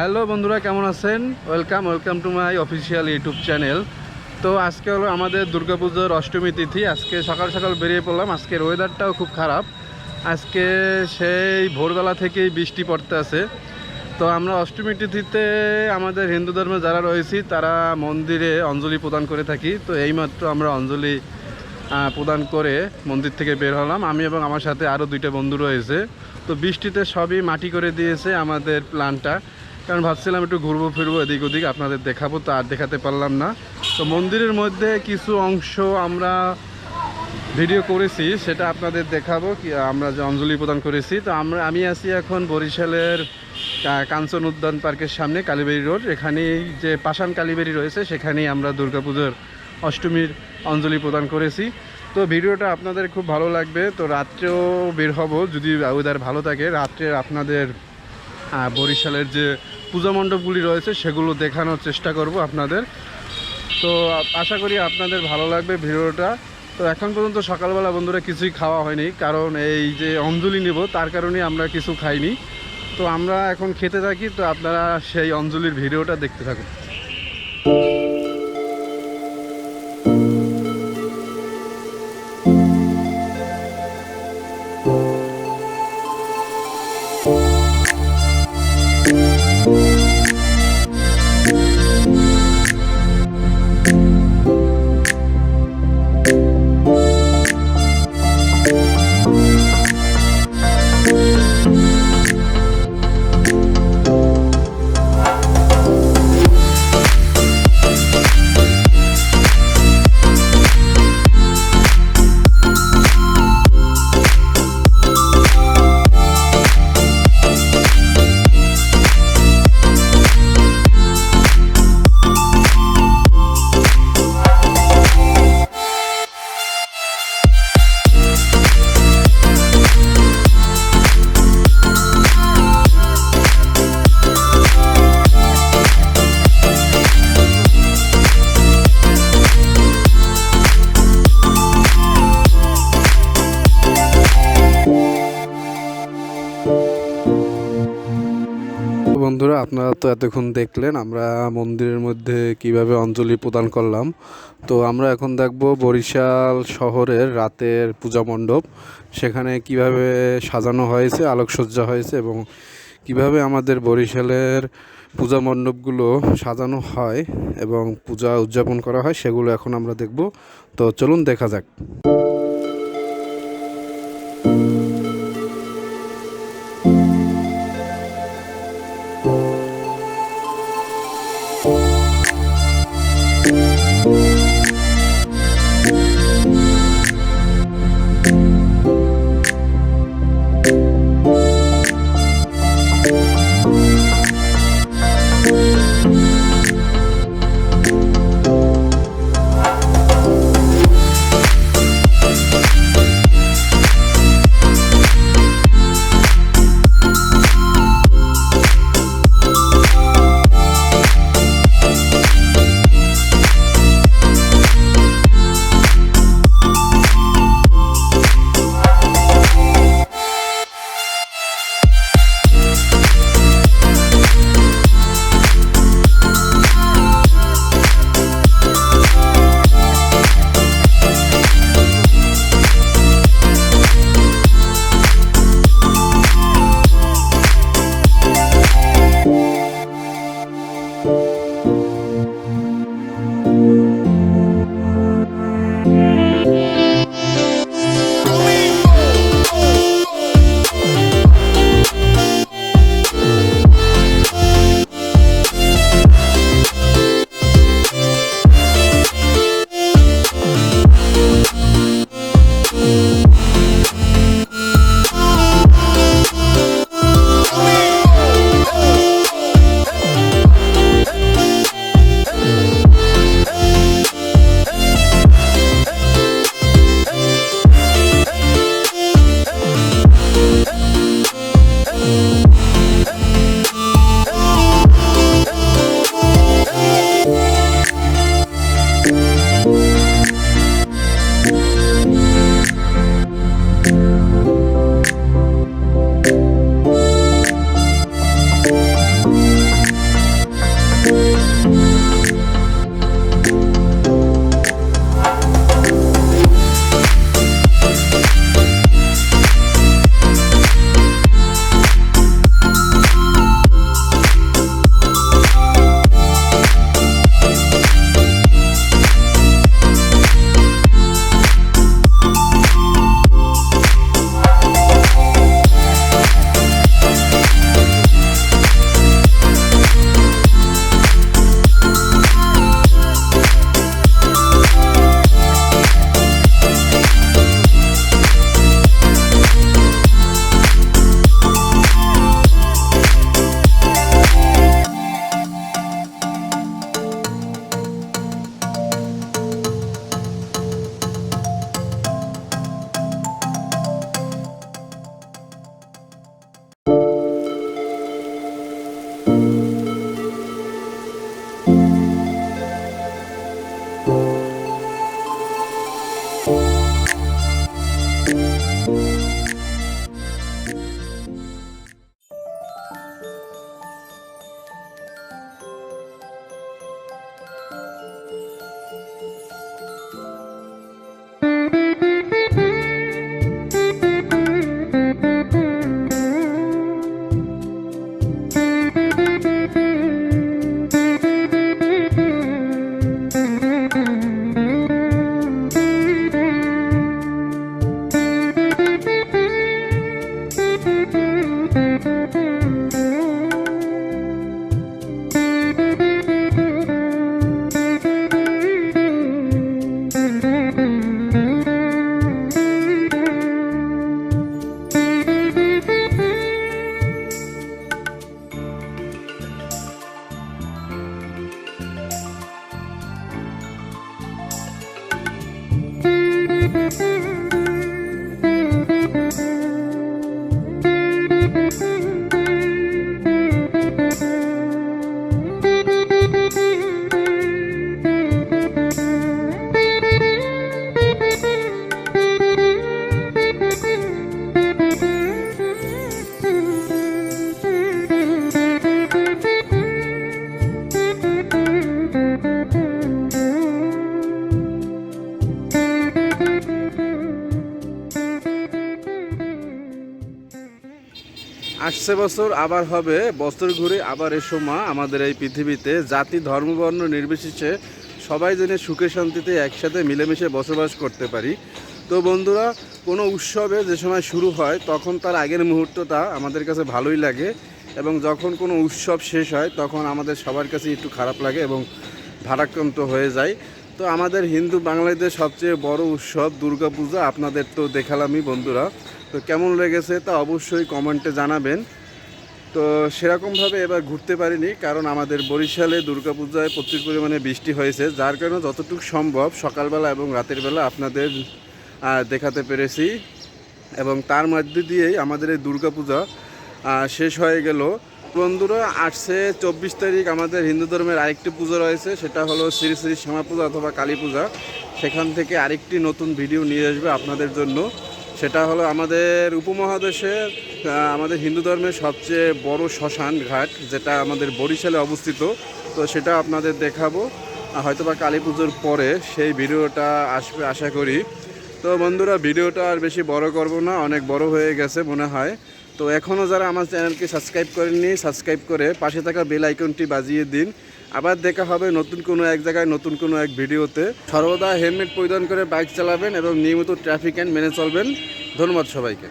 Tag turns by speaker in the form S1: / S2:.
S1: Hello বন্ধুরা, কেমন আছেন? Welcome to my official YouTube channel. তো আজকে হলো আমাদের দুর্গাপুজোর অষ্টমী তিথি। আজকে সকাল সকাল বেরিয়ে পড়লাম। আজকের ওয়েদারটাও খুব খারাপ। আজকে সেই ভোরবেলা থেকেই বৃষ্টি পড়তে আছে। তো আমরা অষ্টমী তিথিতে আমাদের হিন্দু ধর্মে যারা রয়েছি তারা মন্দিরে অঞ্জলি প্রদান করে থাকি। তো এইমাত্র আমরা অঞ্জলি প্রদান করে মন্দির থেকে বের হলাম, আমি এবং আমার সাথে আরও দুইটা বন্ধু রয়েছে। তো বৃষ্টিতে সবই মাটি করে দিয়েছে আমাদের প্ল্যানটা, কারণ ভাবছিলাম একটু ঘুরবো ফিরবো এদিক ওদিক, আপনাদের দেখাবো, তো আর দেখাতে পারলাম না। তো মন্দিরের মধ্যে কিছু অংশ আমরা ভিডিও করেছি, সেটা আপনাদের দেখাবো কি আমরা যে অঞ্জলি প্রদান করেছি। তো আমি আছি এখন বরিশালের কাঞ্চন উদ্যান পার্কের সামনে, কালীবাড়ি রোড। এখানেই যে পাষাণ কালীবাড়ি রয়েছে সেখানেই আমরা দুর্গাপুজোর অষ্টমীর অঞ্জলি প্রদান করেছি। তো ভিডিওটা আপনাদের খুব ভালো লাগবে। তো রাত্রেও বের হব যদি ওয়েদার ভালো থাকে। রাত্রে আপনাদের বরিশালের যে পূজা মণ্ডপগুলি রয়েছে সেগুলো দেখানোর চেষ্টা করব আপনাদের। তো আশা করি আপনাদের ভালো লাগবে ভিডিওটা। তো এখন পর্যন্ত সকালবেলা বন্ধুরা কিছুই খাওয়া হয়নি, কারণ এই যে অঞ্জলি নেব তার কারণে আমরা কিছু খাইনি। তো আমরা এখন খেতে থাকি। তো আপনারা সেই অঞ্জলির ভিডিওটা দেখতে থাকুন। বন্ধুরা, আপনারা তো এতক্ষণ দেখলেন আমরা মন্দিরের মধ্যে কিভাবে অঞ্জলি প্রদান করলাম। তো আমরা এখন দেখব বরিশাল শহরের রাতের পূজা মণ্ডপ, সেখানে কিভাবে সাজানো হয়েছে, আলোকসজ্জা হয়েছে এবং কিভাবে আমাদের বরিশালের পূজা মণ্ডপগুলো সাজানো হয় এবং পূজা উদযাপন করা হয়, সেগুলো এখন আমরা দেখব। তো চলুন দেখা যাক। আসছে বছর আবার হবে, বছর ঘুরে আবার এসো মা। আমাদের এই পৃথিবীতে জাতি ধর্ম বর্ণ নির্বিশেষে সবাই যেন সুখে শান্তিতে একসাথে মিলেমিশে বসবাস করতে পারি। তো বন্ধুরা, কোনো উৎসবে যে সময় শুরু হয় তখন তার আগের মুহূর্তটা আমাদের কাছে ভালোই লাগে, এবং যখন কোনো উৎসব শেষ হয় তখন আমাদের সবার কাছে একটু খারাপ লাগে এবং ভারাক্রান্ত হয়ে যায়। তো আমাদের হিন্দু বাঙালিদের সবচেয়ে বড় উৎসব দুর্গাপূজা আপনাদের তো দেখালামই বন্ধুরা। তো কেমন লেগেছে তা অবশ্যই কমেন্টে জানাবেন। তো সেরকমভাবে এবার ঘুরতে পারিনি, কারণ আমাদের বরিশালে দুর্গাপূজায় প্রচুর পরিমাণে বৃষ্টি হয়েছে, যার কারণে যতটুকু সম্ভব সকালবেলা এবং রাতের বেলা আপনাদের দেখাতে পেরেছি, এবং তার মধ্যে দিয়েই আমাদের এই দুর্গাপূজা শেষ হয়ে গেল। বন্ধুরা, আসছে 24 তারিখ আমাদের হিন্দু ধর্মের আরেকটি পুজো রয়েছে, সেটা হলো শ্রী শ্রী শ্যামা পূজা অথবা কালী পূজা। সেখান থেকে আরেকটি নতুন ভিডিও নিয়ে আসবে আপনাদের জন্য। সেটা হলো আমাদের উপমহাদেশে আমাদের হিন্দু ধর্মের সবচেয়ে বড় শ্মশান ঘাট, যেটা আমাদের বরিশালে অবস্থিত। তো সেটা আপনাদের দেখাবো হয়তোবা কালী পুজোর পরে, সেই ভিডিওটা আসবে আশা করি। তো বন্ধুরা, ভিডিওটা আর বেশি বড় করব না, অনেক বড় হয়ে গেছে মনে হয়। তো এখনও যারা আমার চ্যানেলকে সাবস্ক্রাইব করেননি, সাবস্ক্রাইব করে পাশে থাকা বেল আইকনটি বাজিয়ে দিন। আবার দেখা হবে নতুন কোনো এক জায়গায় নতুন কোনো এক ভিডিওতে। সর্বদা হেলমেট পরিধান করে বাইক চালাবেন এবং নিয়মিত ট্রাফিক আইন মেনে চলবেন। ধন্যবাদ সবাইকে।